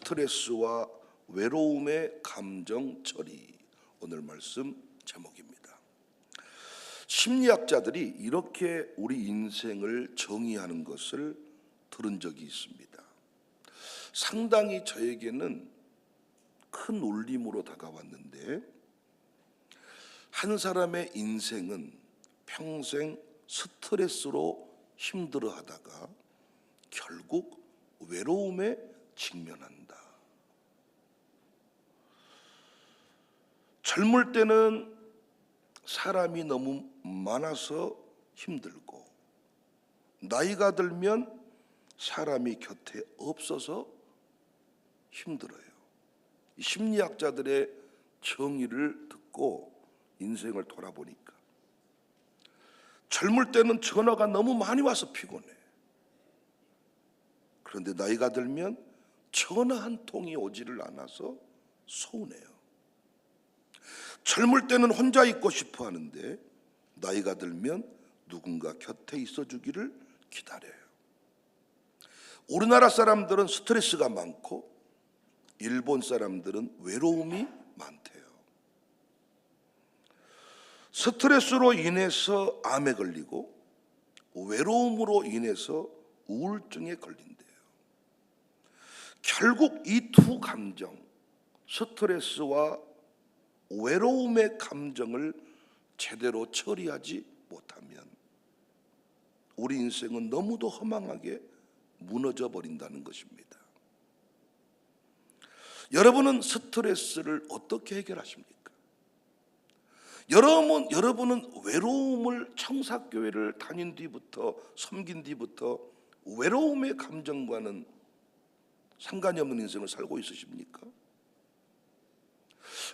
스트레스와 외로움의 감정 처리, 오늘 말씀 제목입니다. 심리학자들이 이렇게 우리 인생을 정의하는 것을 들은 적이 있습니다. 상당히 저에게는 큰 울림으로 다가왔는데, 한 사람의 인생은 평생 스트레스로 힘들어하다가 결국 외로움에 직면한다. 젊을 때는 사람이 너무 많아서 힘들고, 나이가 들면 사람이 곁에 없어서 힘들어요. 심리학자들의 정의를 듣고 인생을 돌아보니까, 젊을 때는 전화가 너무 많이 와서 피곤해. 그런데 나이가 들면 전화 한 통이 오지를 않아서 서운해요. 젊을 때는 혼자 있고 싶어 하는데 나이가 들면 누군가 곁에 있어 주기를 기다려요. 우리나라 사람들은 스트레스가 많고 일본 사람들은 외로움이 많대요. 스트레스로 인해서 암에 걸리고 외로움으로 인해서 우울증에 걸린대요. 결국 이 두 감정, 스트레스와 외로움의 감정을 제대로 처리하지 못하면 우리 인생은 너무도 허망하게 무너져 버린다는 것입니다. 여러분은 스트레스를 어떻게 해결하십니까? 여러분은 외로움을, 청사교회를 다닌 뒤부터, 섬긴 뒤부터 외로움의 감정과는 상관이 없는 인생을 살고 있으십니까?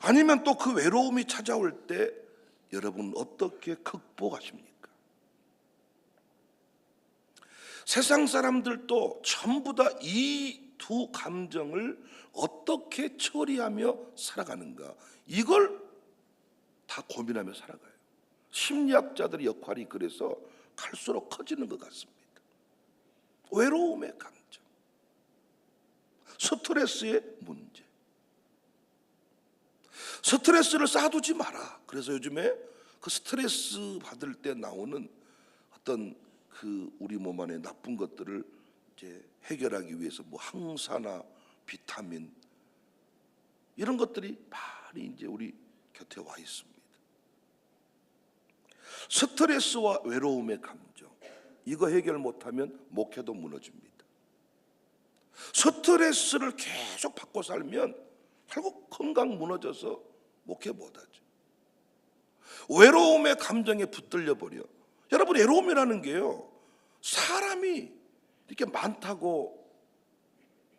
아니면 또 그 외로움이 찾아올 때 여러분은 어떻게 극복하십니까? 세상 사람들도 전부 다 이 두 감정을 어떻게 처리하며 살아가는가, 이걸 다 고민하며 살아가요. 심리학자들의 역할이 그래서 갈수록 커지는 것 같습니다. 외로움의 감정, 스트레스의 문제. 스트레스를 쌓아두지 마라. 그래서 요즘에 그 스트레스 받을 때 나오는 어떤 그 우리 몸 안에 나쁜 것들을 이제 해결하기 위해서 뭐 항산화, 비타민, 이런 것들이 많이 이제 우리 곁에 와 있습니다. 스트레스와 외로움의 감정, 이거 해결 못하면 목회도 무너집니다. 스트레스를 계속 받고 살면 결국 건강 무너져서 목회 못하죠. 외로움의 감정에 붙들려 버려. 여러분, 외로움이라는 게요, 사람이 이렇게 많다고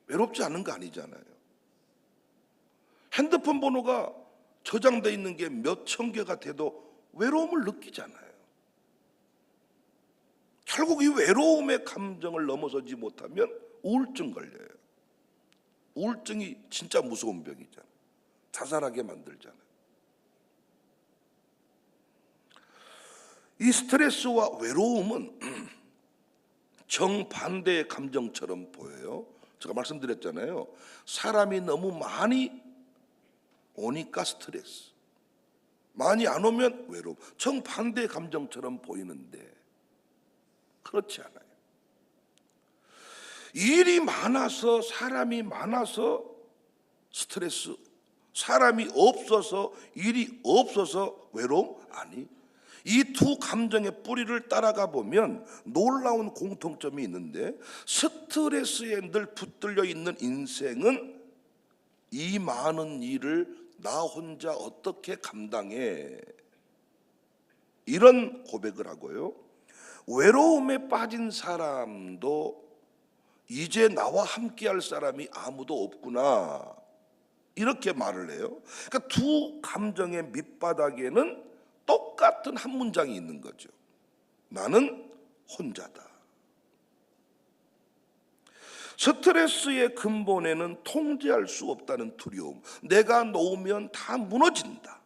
외롭지 않은 거 아니잖아요. 핸드폰 번호가 저장되어 있는 게 몇 천 개가 돼도 외로움을 느끼잖아요. 결국 이 외로움의 감정을 넘어서지 못하면 우울증 걸려요. 우울증이 진짜 무서운 병이잖아요. 자살하게 만들잖아요. 이 스트레스와 외로움은 정반대의 감정처럼 보여요. 제가 말씀드렸잖아요. 사람이 너무 많이 오니까 스트레스, 많이 안 오면 외로움. 정반대의 감정처럼 보이는데 그렇지 않아요. 일이 많아서, 사람이 많아서 스트레스, 사람이 없어서, 일이 없어서 외로움? 아니, 이 두 감정의 뿌리를 따라가 보면 놀라운 공통점이 있는데, 스트레스에 늘 붙들려 있는 인생은 이 많은 일을 나 혼자 어떻게 감당해, 이런 고백을 하고요. 외로움에 빠진 사람도 이제 나와 함께할 사람이 아무도 없구나, 이렇게 말을 해요. 그러니까 두 감정의 밑바닥에는 똑같은 한 문장이 있는 거죠. 나는 혼자다. 스트레스의 근본에는 통제할 수 없다는 두려움, 내가 놓으면 다 무너진다,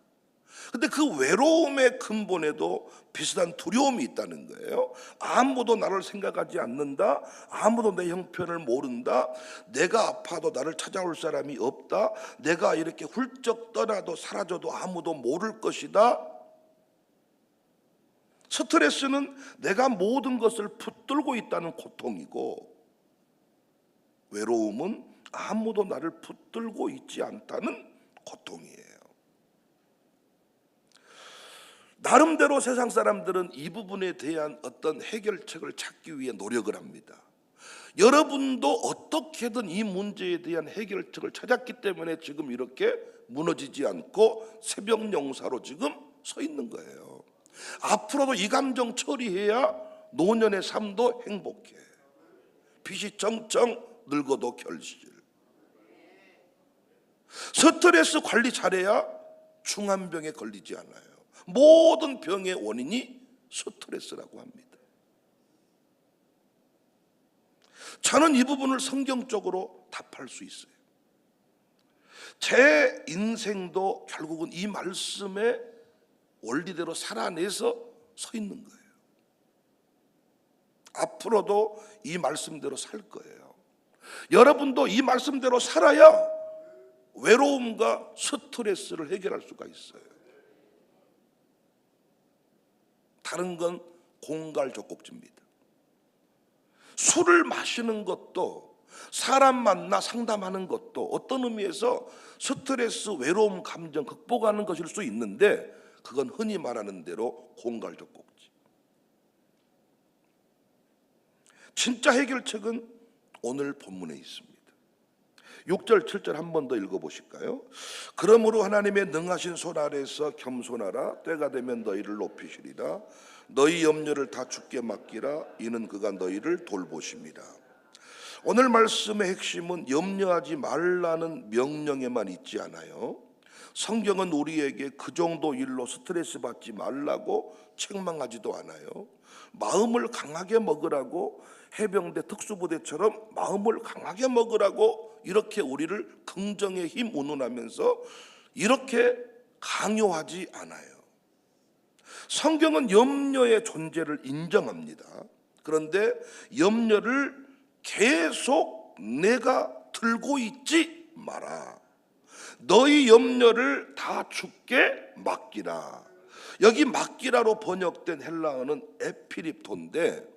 근데 그 외로움의 근본에도 비슷한 두려움이 있다는 거예요. 아무도 나를 생각하지 않는다. 아무도 내 형편을 모른다. 내가 아파도 나를 찾아올 사람이 없다. 내가 이렇게 훌쩍 떠나도 사라져도 아무도 모를 것이다. 스트레스는 내가 모든 것을 붙들고 있다는 고통이고, 외로움은 아무도 나를 붙들고 있지 않다는 고통이에요. 나름대로 세상 사람들은 이 부분에 대한 어떤 해결책을 찾기 위해 노력을 합니다. 여러분도 어떻게든 이 문제에 대한 해결책을 찾았기 때문에 지금 이렇게 무너지지 않고 새벽 용사로 지금 서 있는 거예요. 앞으로도 이 감정 처리해야 노년의 삶도 행복해. 빚이 쩡쩡 늙어도 결실. 스트레스 관리 잘해야 중환병에 걸리지 않아요. 모든 병의 원인이 스트레스라고 합니다. 저는 이 부분을 성경적으로 답할 수 있어요. 제 인생도 결국은 이 말씀의 원리대로 살아내서 서 있는 거예요. 앞으로도 이 말씀대로 살 거예요. 여러분도 이 말씀대로 살아야 외로움과 스트레스를 해결할 수가 있어요. 다른 건 공갈족곡지입니다. 술을 마시는 것도, 사람 만나 상담하는 것도 어떤 의미에서 스트레스, 외로움, 감정 극복하는 것일 수 있는데, 그건 흔히 말하는 대로 공갈족곡지. 진짜 해결책은 오늘 본문에 있습니다. 6절 7절 한 번 더 읽어보실까요? 그러므로 하나님의 능하신 손 아래서 겸손하라. 때가 되면 너희를 높이시리라. 너희 염려를 다 주께 맡기라. 이는 그가 너희를 돌보십니다. 오늘 말씀의 핵심은 염려하지 말라는 명령에만 있지 않아요. 성경은 우리에게 그 정도 일로 스트레스 받지 말라고 책망하지도 않아요. 마음을 강하게 먹으라고, 해병대 특수부대처럼 마음을 강하게 먹으라고 이렇게 우리를 긍정의 힘 운운하면서 이렇게 강요하지 않아요. 성경은 염려의 존재를 인정합니다. 그런데 염려를 계속 내가 들고 있지 마라. 너희 염려를 다 주께 맡기라. 여기 맡기라로 번역된 헬라어는 에피립토인데,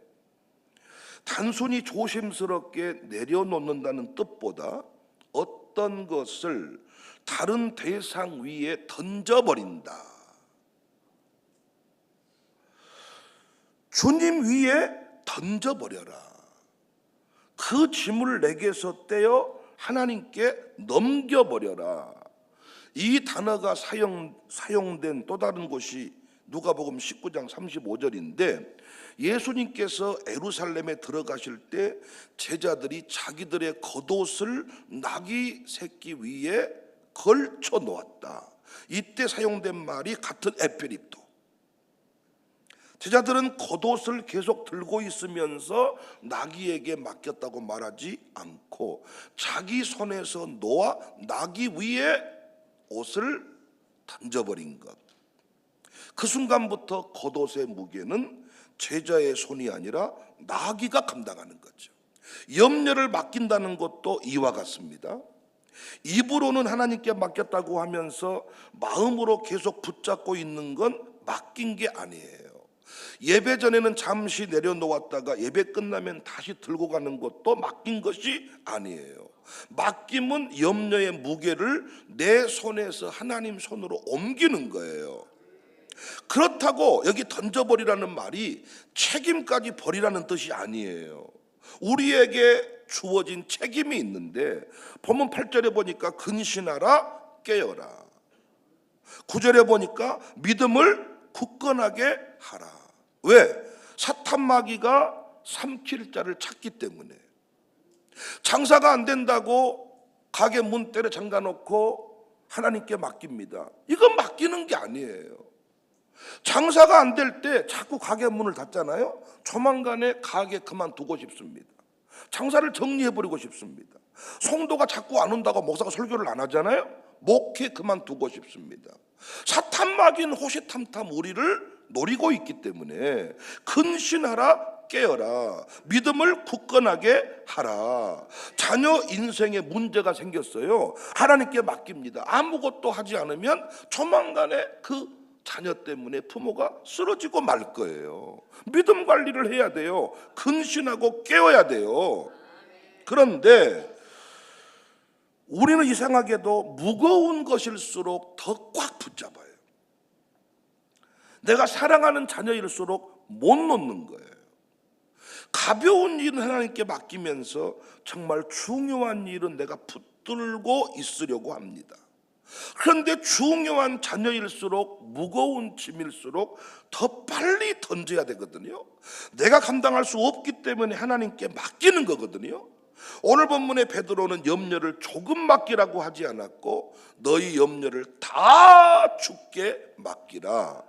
단순히 조심스럽게 내려놓는다는 뜻보다 어떤 것을 다른 대상 위에 던져버린다. 주님 위에 던져버려라. 그 짐을 내게서 떼어 하나님께 넘겨버려라. 이 단어가 사용된 또 다른 곳이 누가복음 19장 35절인데, 예수님께서 예루살렘에 들어가실 때 제자들이 자기들의 겉옷을 나귀 새끼 위에 걸쳐 놓았다. 이때 사용된 말이 같은 에피립토. 제자들은 겉옷을 계속 들고 있으면서 나귀에게 맡겼다고 말하지 않고 자기 손에서 놓아 나귀 위에 옷을 던져버린 것. 그 순간부터 겉옷의 무게는 제자의 손이 아니라 나귀가 감당하는 거죠. 염려를 맡긴다는 것도 이와 같습니다. 입으로는 하나님께 맡겼다고 하면서 마음으로 계속 붙잡고 있는 건 맡긴 게 아니에요. 예배 전에는 잠시 내려놓았다가 예배 끝나면 다시 들고 가는 것도 맡긴 것이 아니에요. 맡김은 염려의 무게를 내 손에서 하나님 손으로 옮기는 거예요. 그렇다고 여기 던져버리라는 말이 책임까지 버리라는 뜻이 아니에요. 우리에게 주어진 책임이 있는데, 본문 8절에 보니까 근신하라, 깨어라. 9절에 보니까 믿음을 굳건하게 하라. 왜? 사탄 마귀가 삼킬 자를 찾기 때문에. 장사가 안 된다고 가게 문 때려 잠가놓고 하나님께 맡깁니다. 이건 맡기는 게 아니에요. 장사가 안 될 때 자꾸 가게 문을 닫잖아요. 조만간에 가게 그만두고 싶습니다. 장사를 정리해버리고 싶습니다. 성도가 자꾸 안 온다고 목사가 설교를 안 하잖아요. 목회 그만두고 싶습니다. 사탄 마귀는 호시탐탐 우리를 노리고 있기 때문에 근신하라, 깨어라, 믿음을 굳건하게 하라. 자녀 인생에 문제가 생겼어요. 하나님께 맡깁니다. 아무것도 하지 않으면 조만간에 그 자녀 때문에 부모가 쓰러지고 말 거예요. 믿음 관리를 해야 돼요. 근신하고 깨어야 돼요. 그런데 우리는 이상하게도 무거운 것일수록 더 꽉 붙잡아요. 내가 사랑하는 자녀일수록 못 놓는 거예요. 가벼운 일은 하나님께 맡기면서 정말 중요한 일은 내가 붙들고 있으려고 합니다. 그런데 중요한 자녀일수록 무거운 짐일수록 더 빨리 던져야 되거든요. 내가 감당할 수 없기 때문에 하나님께 맡기는 거거든요. 오늘 본문의 베드로는 염려를 조금 맡기라고 하지 않았고 너희 염려를 다 주께 맡기라.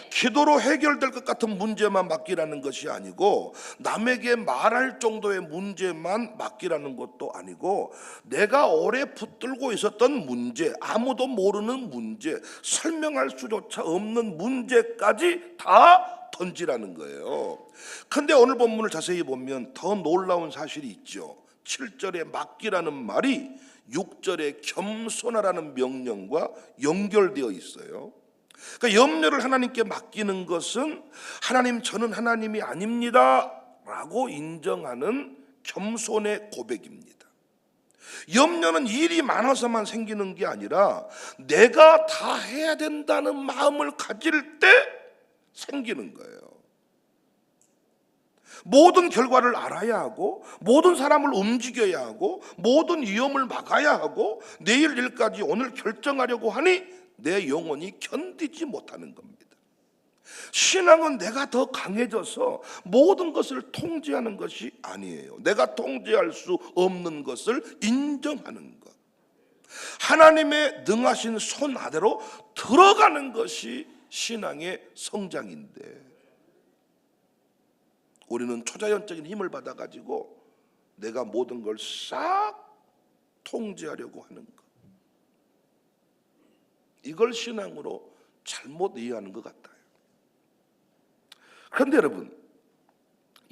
기도로 해결될 것 같은 문제만 맡기라는 것이 아니고 남에게 말할 정도의 문제만 맡기라는 것도 아니고 내가 오래 붙들고 있었던 문제, 아무도 모르는 문제, 설명할 수조차 없는 문제까지 다 던지라는 거예요. 그런데 오늘 본문을 자세히 보면 더 놀라운 사실이 있죠. 7절에 맡기라는 말이 6절에 겸손하라는 명령과 연결되어 있어요. 그러니까 염려를 하나님께 맡기는 것은 하나님, 저는 하나님이 아닙니다 라고 인정하는 겸손의 고백입니다. 염려는 일이 많아서만 생기는 게 아니라 내가 다 해야 된다는 마음을 가질 때 생기는 거예요. 모든 결과를 알아야 하고 모든 사람을 움직여야 하고 모든 위험을 막아야 하고 내일 일까지 오늘 결정하려고 하니 내 영혼이 견디지 못하는 겁니다. 신앙은 내가 더 강해져서 모든 것을 통제하는 것이 아니에요. 내가 통제할 수 없는 것을 인정하는 것, 하나님의 능하신 손 아래로 들어가는 것이 신앙의 성장인데 우리는 초자연적인 힘을 받아가지고 내가 모든 걸 싹 통제하려고 하는 것, 이걸 신앙으로 잘못 이해하는 것 같아요. 그런데 여러분,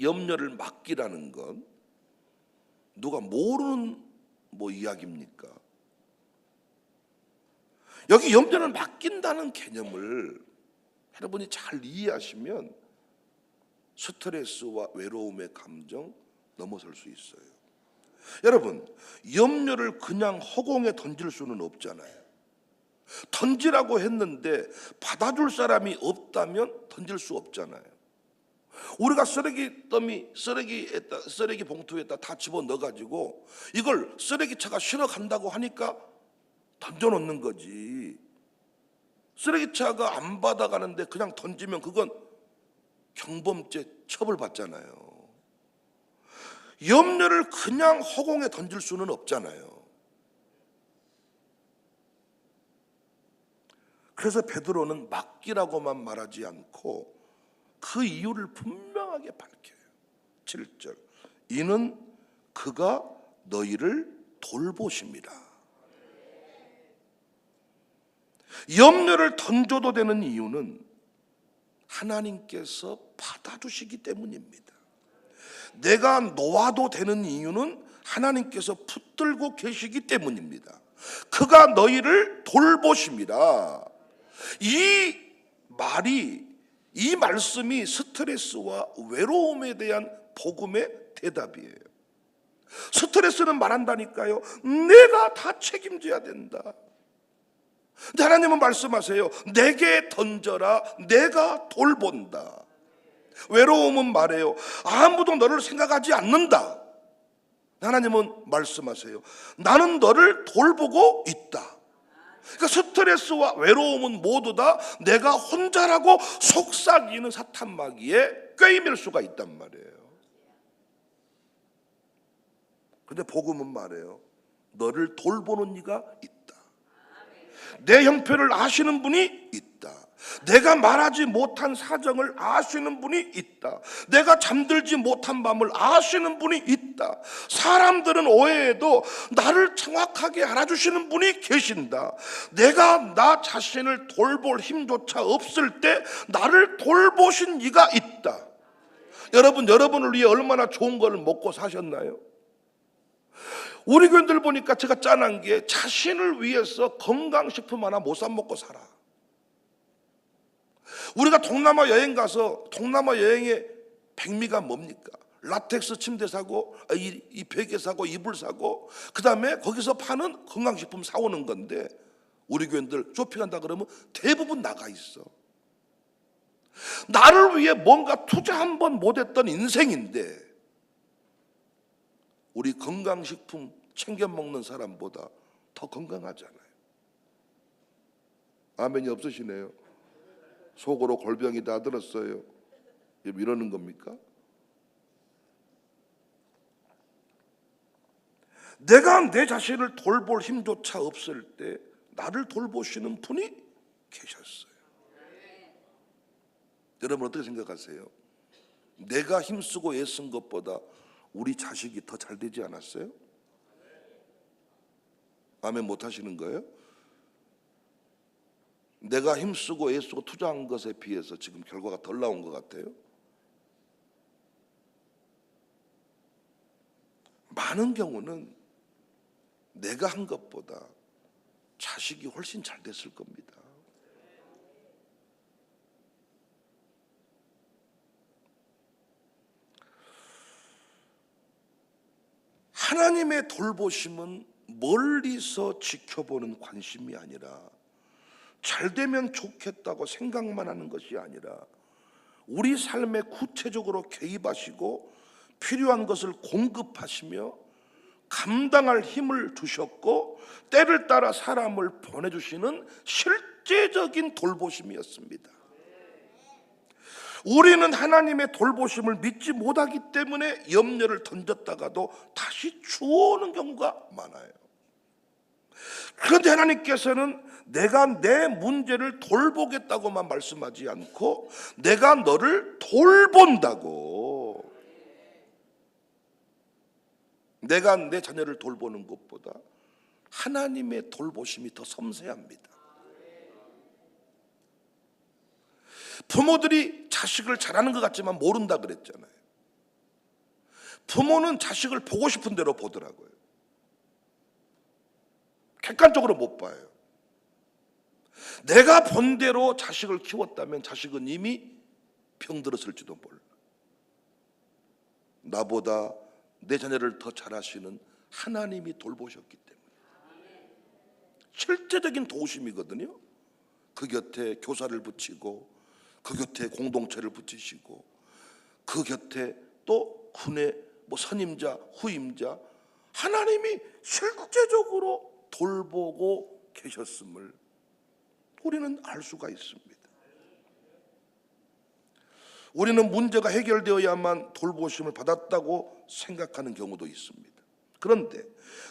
염려를 맡기라는 건 누가 모르는 이야기입니까? 여기 염려를 맡긴다는 개념을 여러분이 잘 이해하시면 스트레스와 외로움의 감정 넘어설 수 있어요. 여러분, 염려를 그냥 허공에 던질 수는 없잖아요. 던지라고 했는데 받아줄 사람이 없다면 던질 수 없잖아요. 우리가 쓰레기 봉투에다 다 집어넣어가지고 이걸 쓰레기차가 실어 간다고 하니까 던져놓는 거지. 쓰레기차가 안 받아가는데 그냥 던지면 그건 경범죄 처벌받잖아요. 염려를 그냥 허공에 던질 수는 없잖아요. 그래서 베드로는 맡기라고만 말하지 않고 그 이유를 분명하게 밝혀요. 7절, 이는 그가 너희를 돌보심이라. 염려를 던져도 되는 이유는 하나님께서 받아주시기 때문입니다. 내가 놓아도 되는 이유는 하나님께서 붙들고 계시기 때문입니다. 그가 너희를 돌보심이라. 이 말씀이 스트레스와 외로움에 대한 복음의 대답이에요. 스트레스는 말한다니까요. 내가 다 책임져야 된다. 근데 하나님은 말씀하세요. 내게 던져라. 내가 돌본다. 외로움은 말해요. 아무도 너를 생각하지 않는다. 하나님은 말씀하세요. 나는 너를 돌보고 있다. 그러니까 스트레스와 외로움은 모두 다 내가 혼자라고 속삭이는 사탄 마귀에 꿰임일 수가 있단 말이에요. 근데 복음은 말해요. 너를 돌보는 이가 있다. 내 형편을 아시는 분이 있다. 내가 말하지 못한 사정을 아시는 분이 있다. 내가 잠들지 못한 밤을 아시는 분이 있다. 사람들은 오해해도 나를 정확하게 알아주시는 분이 계신다. 내가 나 자신을 돌볼 힘조차 없을 때 나를 돌보신 이가 있다. 여러분을 위해 얼마나 좋은 걸 먹고 사셨나요? 우리 교인들 보니까 제가 짠한 게 자신을 위해서 건강식품 하나 못 사 먹고 살아. 우리가 동남아 여행 가서 동남아 여행의 백미가 뭡니까? 라텍스 침대 사고 이 베개 사고 이불 사고 그 다음에 거기서 파는 건강식품 사오는 건데 우리 교인들 쇼핑한다 그러면 대부분 나가 있어. 나를 위해 뭔가 투자 한 번 못했던 인생인데 우리 건강식품 챙겨 먹는 사람보다 더 건강하잖아요. 아멘이 없으시네요. 속으로 골병이 다 들었어요. 이러는 겁니까? 내가 내 자신을 돌볼 힘조차 없을 때 나를 돌보시는 분이 계셨어요. 여러분 어떻게 생각하세요? 내가 힘쓰고 애쓴 것보다 우리 자식이 더 잘 되지 않았어요? 아멘 못 하시는 거예요? 내가 힘쓰고 애쓰고 투자한 것에 비해서 지금 결과가 덜 나온 것 같아요. 많은 경우는 내가 한 것보다 자식이 훨씬 잘 됐을 겁니다. 하나님의 돌보심은 멀리서 지켜보는 관심이 아니라 잘 되면 좋겠다고 생각만 하는 것이 아니라 우리 삶에 구체적으로 개입하시고 필요한 것을 공급하시며 감당할 힘을 주셨고 때를 따라 사람을 보내주시는 실제적인 돌보심이었습니다. 우리는 하나님의 돌보심을 믿지 못하기 때문에 염려를 던졌다가도 다시 주워오는 경우가 많아요. 그런데 하나님께서는 내가 내 문제를 돌보겠다고만 말씀하지 않고 내가 너를 돌본다고. 내가 내 자녀를 돌보는 것보다 하나님의 돌보심이 더 섬세합니다. 부모들이 자식을 잘하는 것 같지만 모른다 그랬잖아요. 부모는 자식을 보고 싶은 대로 보더라고요. 객관적으로 못 봐요. 내가 본 대로 자식을 키웠다면 자식은 이미 병들었을지도 몰라. 나보다 내 자녀를 더 잘하시는 하나님이 돌보셨기 때문에 실제적인 도우심이거든요. 그 곁에 교사를 붙이고 그 곁에 공동체를 붙이시고 그 곁에 또 군의 선임자, 후임자 하나님이 실제적으로 돌보고 계셨음을 우리는 알 수가 있습니다. 우리는 문제가 해결되어야만 돌보심을 받았다고 생각하는 경우도 있습니다. 그런데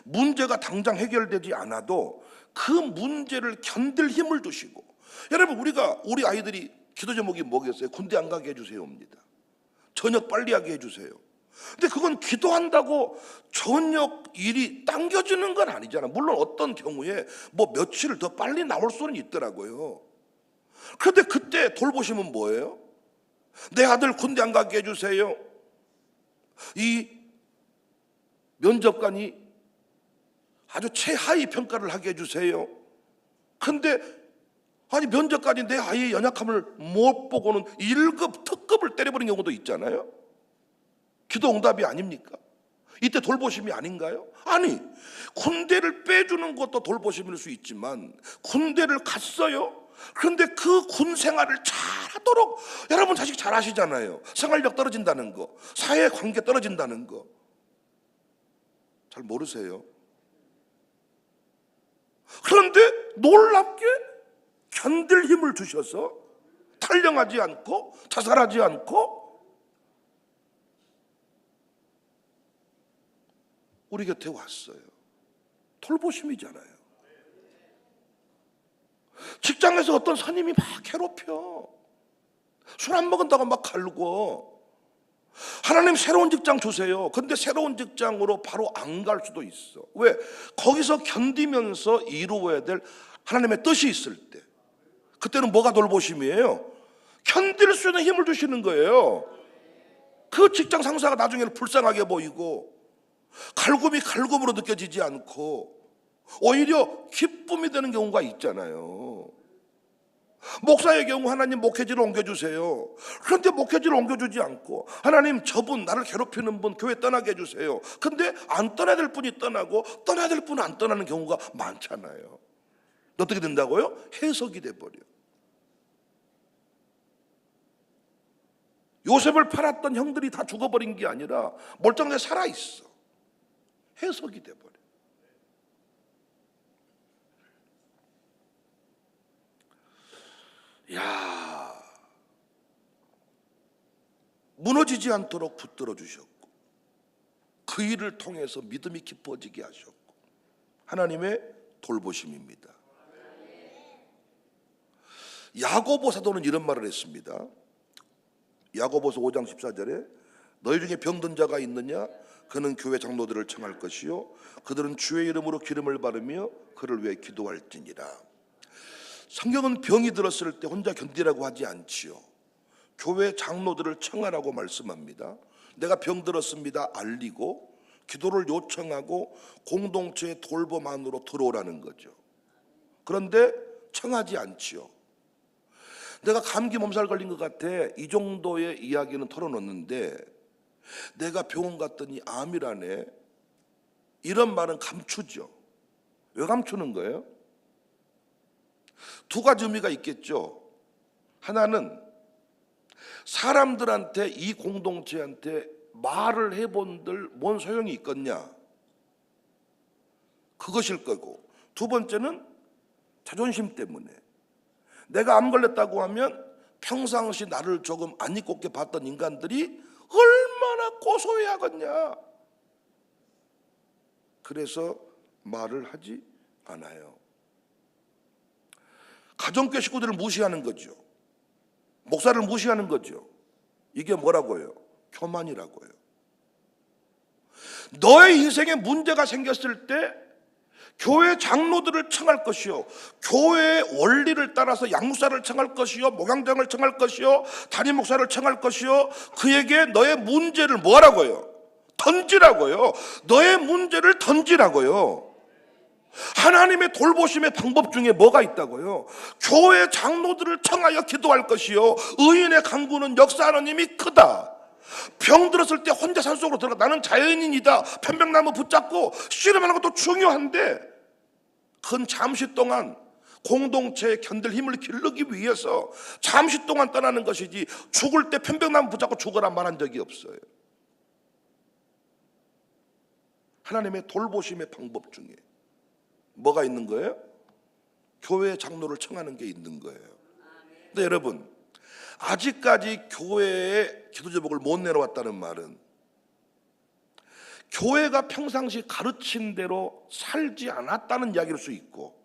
문제가 당장 해결되지 않아도 그 문제를 견딜 힘을 주시고, 여러분 우리 아이들이 기도 제목이 뭐겠어요? 군대 안 가게 해주세요입니다. 저녁 빨리 하게 해주세요. 근데 그건 기도한다고 저녁 일이 당겨지는 건 아니잖아. 물론 어떤 경우에 며칠을 더 빨리 나올 수는 있더라고요. 그런데 그때 돌보심은 뭐예요? 내 아들 군대 안 가게 해주세요. 이 면접관이 아주 최하위 평가를 하게 해주세요. 근데 면접관이 내 아이의 연약함을 못 보고는 1급 특급을 때려버린 경우도 있잖아요. 기도 응답이 아닙니까? 이때 돌보심이 아닌가요? 아니, 군대를 빼주는 것도 돌보심일 수 있지만 군대를 갔어요. 그런데 그 군 생활을 잘하도록, 여러분 자식 잘 아시잖아요. 생활력 떨어진다는 거, 사회관계 떨어진다는 거 잘 모르세요. 그런데 놀랍게 견딜 힘을 주셔서 탈령하지 않고 자살하지 않고 우리 곁에 왔어요. 돌보심이잖아요. 직장에서 어떤 선임이 막 괴롭혀. 술 안 먹은다고 막 갈고. 하나님 새로운 직장 주세요. 근데 새로운 직장으로 바로 안 갈 수도 있어. 왜? 거기서 견디면서 이루어야 될 하나님의 뜻이 있을 때, 그때는 뭐가 돌보심이에요? 견딜 수 있는 힘을 주시는 거예요. 그 직장 상사가 나중에는 불쌍하게 보이고 갈굼이 갈굼으로 느껴지지 않고 오히려 기쁨이 되는 경우가 있잖아요. 목사의 경우 하나님 목회지를 옮겨주세요. 그런데 목회지를 옮겨주지 않고 하나님 저분 나를 괴롭히는 분 교회 떠나게 해주세요. 근데 안 떠나야 될 분이 떠나고 떠나야 될 분은 안 떠나는 경우가 많잖아요. 어떻게 된다고요? 해석이 돼버려. 요셉을 팔았던 형들이 다 죽어버린 게 아니라 멀쩡하게 살아있어. 해석이 돼버려. 야, 무너지지 않도록 붙들어 주셨고 그 일을 통해서 믿음이 깊어지게 하셨고 하나님의 돌보심입니다. 야고보 사도는 이런 말을 했습니다. 야고보서 5장 14절에 너희 중에 병든 자가 있느냐? 그는 교회 장로들을 청할 것이요 그들은 주의 이름으로 기름을 바르며 그를 위해 기도할지니라. 성경은 병이 들었을 때 혼자 견디라고 하지 않지요. 교회 장로들을 청하라고 말씀합니다. 내가 병 들었습니다 알리고 기도를 요청하고 공동체의 돌봄 안으로 들어오라는 거죠. 그런데 청하지 않지요. 내가 감기 몸살 걸린 것 같아, 이 정도의 이야기는 털어놓는데 내가 병원 갔더니 암이라네, 이런 말은 감추죠. 왜 감추는 거예요? 두 가지 의미가 있겠죠. 하나는 사람들한테, 이 공동체한테 말을 해본들 뭔 소용이 있겠냐, 그것일 거고, 두 번째는 자존심 때문에 내가 암 걸렸다고 하면 평상시 나를 조금 안 이롭게 봤던 인간들이 얼마나 고소해하겠냐, 그래서 말을 하지 않아요. 가정교 식구들을 무시하는 거죠. 목사를 무시하는 거죠. 이게 뭐라고요? 교만이라고요. 너의 인생에 문제가 생겼을 때 교회 장로들을 청할 것이요 교회의 원리를 따라서 양육사를 청할 것이요 목양장을 청할 것이요 담임 목사를 청할 것이요 그에게 너의 문제를 뭐라고요? 던지라고요. 너의 문제를 던지라고요. 하나님의 돌보심의 방법 중에 뭐가 있다고요? 교회 장로들을 청하여 기도할 것이요 의인의 간구는 역사하는 힘이 크다. 병 들었을 때 혼자 산속으로 들어가, 나는 자연인이다, 편백나무 붙잡고 씨름하는 것도 중요한데 그건 잠시 동안 공동체에 견딜 힘을 기르기 위해서 잠시 동안 떠나는 것이지 죽을 때 편백나무 붙잡고 죽어라 말한 적이 없어요. 하나님의 돌보심의 방법 중에 뭐가 있는 거예요? 교회 장로를 청하는 게 있는 거예요. 근데 여러분, 아직까지 교회에 기도 제목을 못 내려왔다는 말은 교회가 평상시 가르친 대로 살지 않았다는 이야기일 수 있고,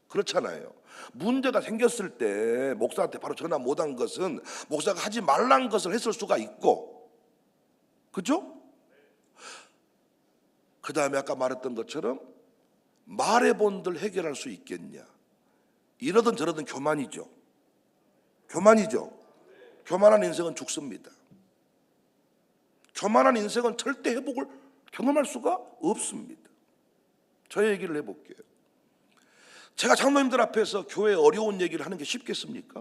그렇잖아요. 문제가 생겼을 때 목사한테 바로 전화 못한 것은 목사가 하지 말란 것을 했을 수가 있고, 그죠? 그 다음에 아까 말했던 것처럼 말해본들 해결할 수 있겠냐, 이러든 저러든 교만이죠. 교만이죠. 교만한 인생은 죽습니다. 교만한 인생은 절대 회복을 경험할 수가 없습니다. 저의 얘기를 해볼게요. 제가 장로님들 앞에서 교회 어려운 얘기를 하는 게 쉽겠습니까?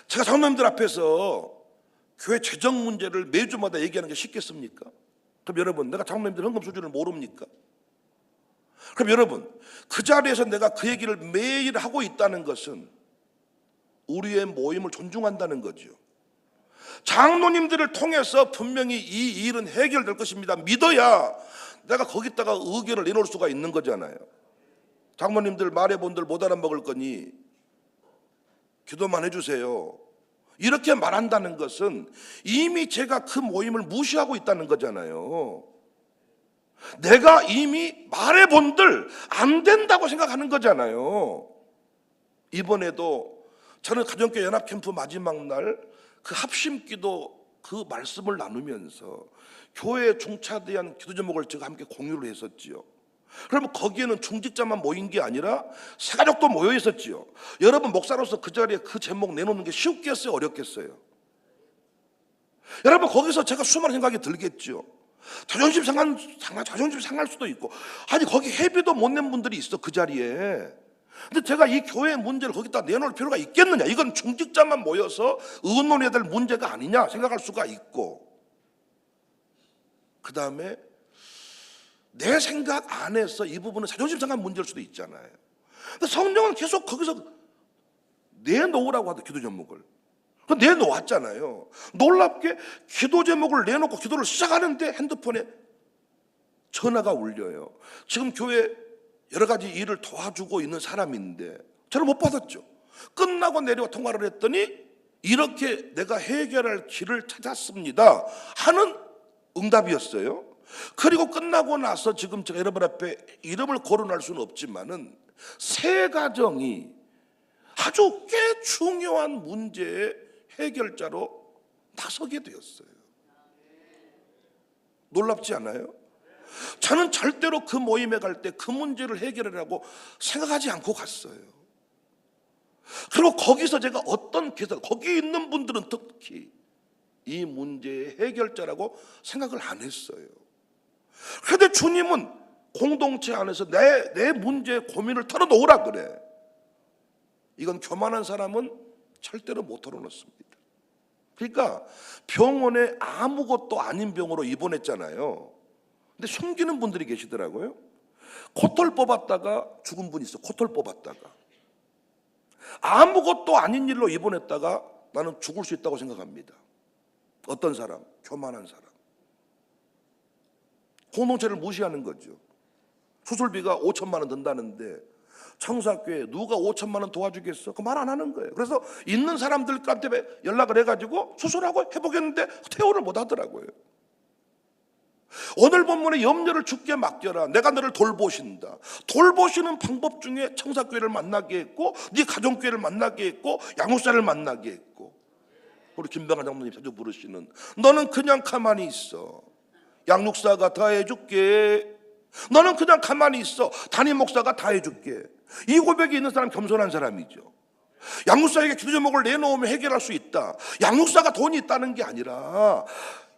제가 장로님들 앞에서 교회 재정 문제를 매주마다 얘기하는 게 쉽겠습니까? 그럼 여러분, 내가 장로님들 헌금 수준을 모릅니까? 그럼 여러분, 그 자리에서 내가 그 얘기를 매일 하고 있다는 것은 우리의 모임을 존중한다는 거죠. 장로님들을 통해서 분명히 이 일은 해결될 것입니다 믿어야 내가 거기다가 의견을 내놓을 수가 있는 거잖아요. 장로님들 말해본들 못 알아먹을 거니 기도만 해주세요, 이렇게 말한다는 것은 이미 제가 그 모임을 무시하고 있다는 거잖아요. 내가 이미 말해본들 안 된다고 생각하는 거잖아요. 이번에도 저는 가정교회 연합캠프 마지막 날 그 합심기도 그 말씀을 나누면서 교회 중차대한 기도 제목을 제가 함께 공유를 했었지요. 그러면 거기에는 중직자만 모인 게 아니라 새가족도 모여 있었지요. 여러분, 목사로서 그 자리에 그 제목 내놓는 게 쉽겠어요, 어렵겠어요? 여러분, 거기서 제가 수많은 생각이 들겠죠. 자존심 상할 수도 있고, 아니 거기 회비도 못 낸 분들이 있어, 그 자리에. 근데 제가 이 교회의 문제를 거기다 내놓을 필요가 있겠느냐? 이건 중직자만 모여서 의논해야 될 문제가 아니냐 생각할 수가 있고, 그 다음에 내 생각 안에서 이 부분은 자존심 상한 문제일 수도 있잖아요. 근데 성령은 계속 거기서 내놓으라고 하던 기도 제목을 내놓았잖아요. 놀랍게 기도 제목을 내놓고 기도를 시작하는데 핸드폰에 전화가 울려요. 지금 교회 여러 가지 일을 도와주고 있는 사람인데 저를 못 받았죠. 끝나고 내려와 통화를 했더니 이렇게 내가 해결할 길을 찾았습니다 하는 응답이었어요. 그리고 끝나고 나서 지금 제가 여러분 앞에 이름을 거론할 수는 없지만은 세 가정이 아주 꽤 중요한 문제의 해결자로 나서게 되었어요. 놀랍지 않아요? 저는 절대로 그 모임에 갈 때 그 문제를 해결하려고 생각하지 않고 갔어요. 그리고 거기서 제가 어떤 기사, 거기 있는 분들은 특히 이 문제의 해결자라고 생각을 안 했어요. 그런데 주님은 공동체 안에서 내 문제의 고민을 털어놓으라 그래. 이건 교만한 사람은 절대로 못 털어놓습니다. 그러니까 병원에 아무것도 아닌 병으로 입원했잖아요. 근데 숨기는 분들이 계시더라고요. 코털 뽑았다가 죽은 분이 있어. 코털 뽑았다가 아무것도 아닌 일로 입원했다가 나는 죽을 수 있다고 생각합니다. 어떤 사람? 교만한 사람. 공동체를 무시하는 거죠. 수술비가 5천만 원 든다는데 청사교회 누가 5천만 원 도와주겠어? 그 말 안 하는 거예요. 그래서 있는 사람들한테 연락을 해가지고 수술하고 해보겠는데 퇴원을 못 하더라고요. 오늘 본문에 염려를 주께 맡겨라. 내가 너를 돌보신다. 돌보시는 방법 중에 청사교회를 만나게 했고, 네 가정교회를 만나게 했고, 양육사를 만나게 했고, 우리 김병환 장로님 자주 부르시는 너는 그냥 가만히 있어. 양육사가 다 해줄게. 너는 그냥 가만히 있어. 담임 목사가 다 해줄게. 이 고백이 있는 사람 겸손한 사람이죠. 양육사에게 기도 제목을 내놓으면 해결할 수 있다. 양육사가 돈이 있다는 게 아니라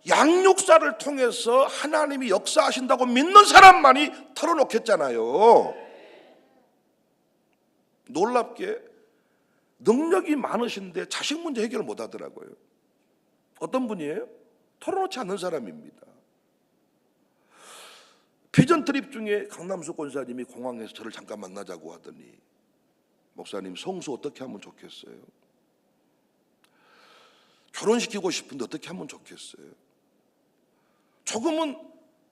양육사를 통해서 하나님이 역사하신다고 믿는 사람만이 털어놓겠잖아요. 놀랍게 능력이 많으신데 자식 문제 해결을 못 하더라고요. 어떤 분이에요? 털어놓지 않는 사람입니다. 비전 트립 중에 강남수 권사님이 공항에서 저를 잠깐 만나자고 하더니, 목사님 성수 어떻게 하면 좋겠어요? 결혼시키고 싶은데 어떻게 하면 좋겠어요? 조금은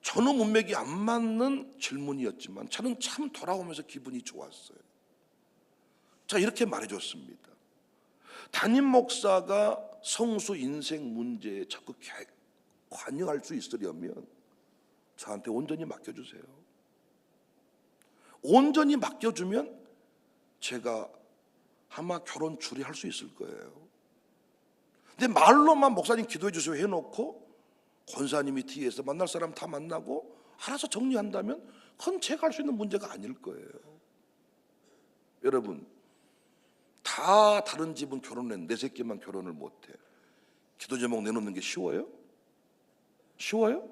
전후 문맥이 안 맞는 질문이었지만 저는 참 돌아오면서 기분이 좋았어요. 자, 이렇게 말해줬습니다. 담임 목사가 성수 인생 문제에 적극 관여할 수 있으려면 저한테 온전히 맡겨주세요. 온전히 맡겨주면 제가 아마 결혼 주례할 수 있을 거예요. 근데 말로만 목사님 기도해 주세요 해놓고 권사님이 뒤에서 만날 사람 다 만나고 알아서 정리한다면 그건 제가 할 수 있는 문제가 아닐 거예요. 여러분, 다 다른 집은 결혼했는데 내 새끼만 결혼을 못해. 기도 제목 내놓는 게 쉬워요? 쉬워요?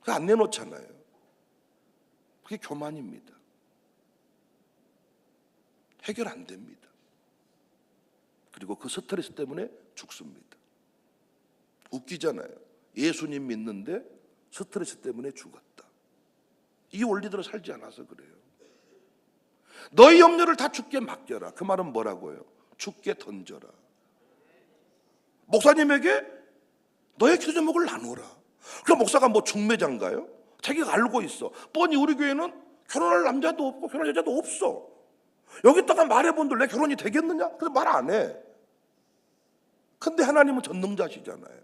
그거 안 내놓잖아요. 그게 교만입니다. 해결 안 됩니다. 그리고 그 스트레스 때문에 죽습니다. 웃기잖아요. 예수님 믿는데 스트레스 때문에 죽었다. 이 원리대로 살지 않아서 그래요. 너희 염려를 다 주께 맡겨라. 그 말은 뭐라고요? 주께 던져라. 목사님에게 너의 기도 제목을 나누라. 그럼 목사가 뭐 중매자인가요? 자기가 알고 있어. 뻔히 우리 교회는 결혼할 남자도 없고 결혼할 여자도 없어. 여기다가 말해본들 내 결혼이 되겠느냐? 그래서 말 안 해. 근데 하나님은 전능자시잖아요.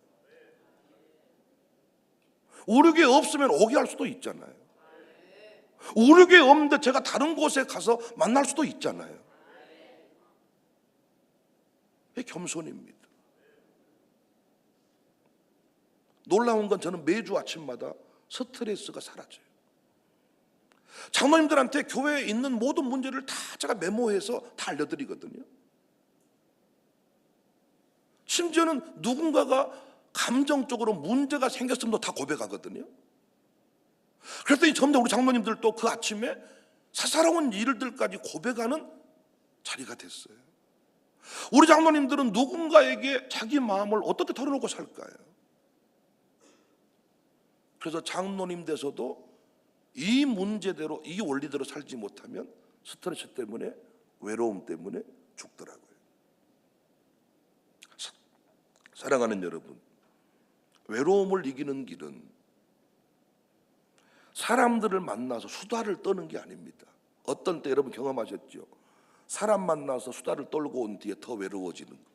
우리 교회 없으면 오게 할 수도 있잖아요. 우리 교회 없는데 제가 다른 곳에 가서 만날 수도 있잖아요. 이게 겸손입니다. 놀라운 건 저는 매주 아침마다 스트레스가 사라져요. 장로님들한테 교회에 있는 모든 문제를 다 제가 메모해서 다 알려드리거든요. 심지어는 누군가가 감정적으로 문제가 생겼음도 다 고백하거든요. 그랬더니 점점 우리 장로님들도 그 아침에 사사로운 일들까지 고백하는 자리가 됐어요. 우리 장로님들은 누군가에게 자기 마음을 어떻게 털어놓고 살까요? 그래서 장로님 돼서도 이 문제대로, 이 원리대로 살지 못하면 스트레스 때문에, 외로움 때문에 죽더라고요. 사랑하는 여러분, 외로움을 이기는 길은 사람들을 만나서 수다를 떠는 게 아닙니다. 어떤 때 여러분 경험하셨죠? 사람 만나서 수다를 떨고 온 뒤에 더 외로워지는 거.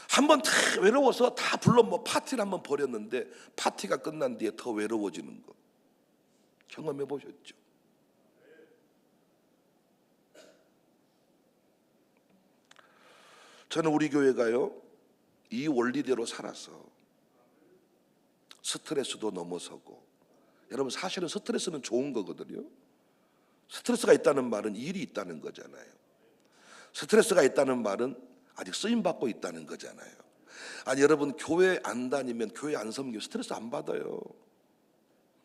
한번 다 외로워서 다 불러 파티를 한번 벌였는데 파티가 끝난 뒤에 더 외로워지는 거 경험해 보셨죠? 저는 우리 교회가요, 이 원리대로 살아서 스트레스도 넘어서고, 여러분 사실은 스트레스는 좋은 거거든요. 스트레스가 있다는 말은 일이 있다는 거잖아요. 스트레스가 있다는 말은 아직 쓰임받고 있다는 거잖아요. 아니 여러분, 교회 안 다니면, 교회 안 섬기면 스트레스 안 받아요.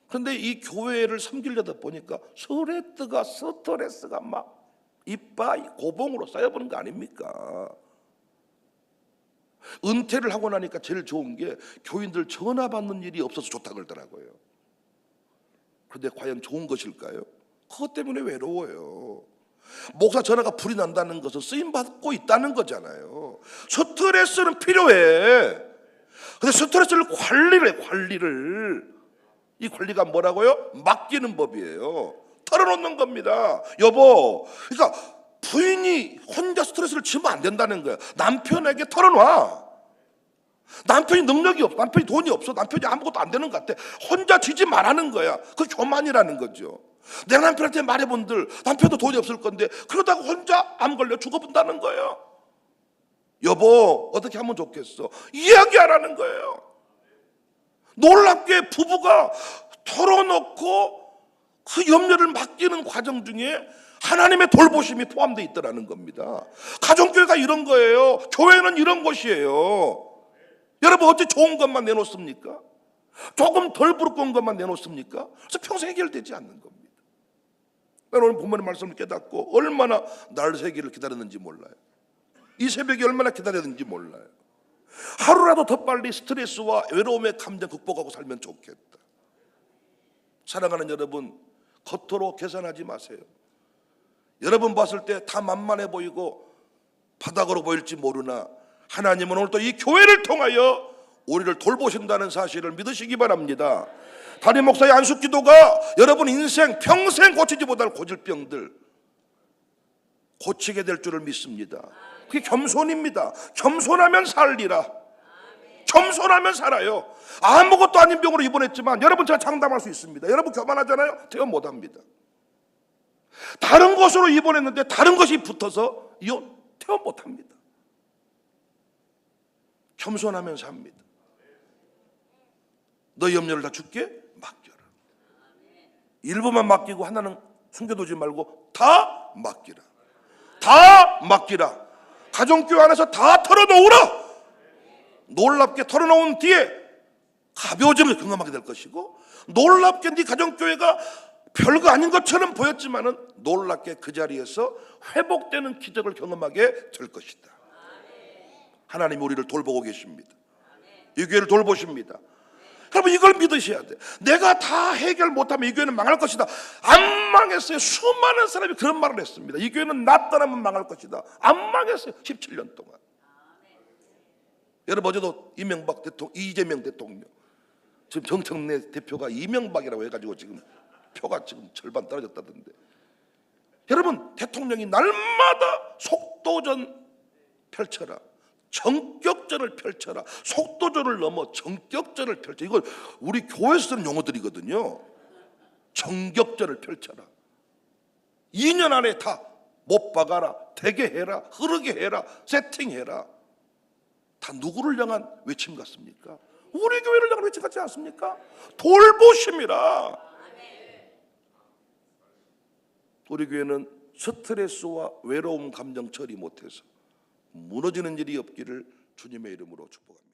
그런데 이 교회를 섬기려다 보니까 스트레스가 막 이빠이 고봉으로 쌓여버는 거 아닙니까? 은퇴를 하고 나니까 제일 좋은 게 교인들 전화 받는 일이 없어서 좋다 그러더라고요. 그런데 과연 좋은 것일까요? 그것 때문에 외로워요. 목사 전화가 불이 난다는 것은 쓰임받고 있다는 거잖아요. 스트레스는 필요해. 근데 스트레스를 관리를 이 관리가 뭐라고요? 맡기는 법이에요. 털어놓는 겁니다. 여보, 그러니까 부인이 혼자 스트레스를 지면 안 된다는 거야. 남편에게 털어놔. 남편이 능력이 없어, 남편이 돈이 없어, 남편이 아무것도 안 되는 것 같아. 혼자 지지 말라는 거야. 그 교만이라는 거죠. 내 남편한테 말해본들 남편도 돈이 없을 건데 그러다가 혼자 암 걸려 죽어본다는 거예요. 여보, 어떻게 하면 좋겠어? 이야기하라는 거예요. 놀랍게 부부가 털어놓고 그 염려를 맡기는 과정 중에 하나님의 돌보심이 포함되어 있더라는 겁니다. 가정교회가 이런 거예요. 교회는 이런 곳이에요. 여러분, 어째 좋은 것만 내놓습니까? 조금 덜 부끄러운 것만 내놓습니까? 그래서 평생 해결되지 않는 겁니다. 오늘 본문의 말씀을 깨닫고 얼마나 날 새기를 기다렸는지 몰라요. 이 새벽에 얼마나 기다렸는지 몰라요. 하루라도 더 빨리 스트레스와 외로움의 감정 극복하고 살면 좋겠다. 사랑하는 여러분, 겉으로 계산하지 마세요. 여러분 봤을 때 다 만만해 보이고 바닥으로 보일지 모르나 하나님은 오늘 또 이 교회를 통하여 우리를 돌보신다는 사실을 믿으시기 바랍니다. 담임 목사의 안수 기도가 여러분 인생 평생 고치지 못할 고질병들 고치게 될 줄을 믿습니다. 그게 겸손입니다. 겸손하면 살리라. 겸손하면 살아요. 아무것도 아닌 병으로 입원했지만 여러분, 제가 장담할 수 있습니다. 여러분 교만하잖아요. 퇴원 못합니다. 다른 곳으로 입원했는데 다른 것이 붙어서 퇴원 못합니다. 겸손하면 삽니다. 너 염려를 다 줄게 맡겨라. 일부만 맡기고 하나는 숨겨두지 말고 다 맡기라. 다 맡기라. 가정교회 안에서 다 털어놓으라. 놀랍게 털어놓은 뒤에 가벼워짐을 경험하게 될 것이고, 놀랍게 네 가정교회가 별거 아닌 것처럼 보였지만은 놀랍게 그 자리에서 회복되는 기적을 경험하게 될 것이다. 하나님이 우리를 돌보고 계십니다. 이 교회를 돌보십니다. 여러분, 이걸 믿으셔야 돼. 내가 다 해결 못하면 이 교회는 망할 것이다. 안 망했어요. 수많은 사람이 그런 말을 했습니다. 이 교회는 나 떠나면 망할 것이다. 안 망했어요. 17년 동안. 여러분, 어제도 이명박 대통령, 이재명 대통령, 지금 정청래 대표가 이명박이라고 해가지고 지금 표가 지금 절반 떨어졌다던데. 여러분, 대통령이 날마다 속도전 펼쳐라, 정격전을 펼쳐라. 속도전을 넘어 정격전을 펼쳐. 이건 우리 교회에서 쓰는 용어들이거든요. 정격전을 펼쳐라. 2년 안에 다 못 박아라, 되게 해라, 흐르게 해라, 세팅해라. 다 누구를 향한 외침 같습니까? 우리 교회를 향한 외침 같지 않습니까? 돌보심이라. 우리 교회는 스트레스와 외로움 감정 처리 못해서 무너지는 일이 없기를 주님의 이름으로 축복합니다.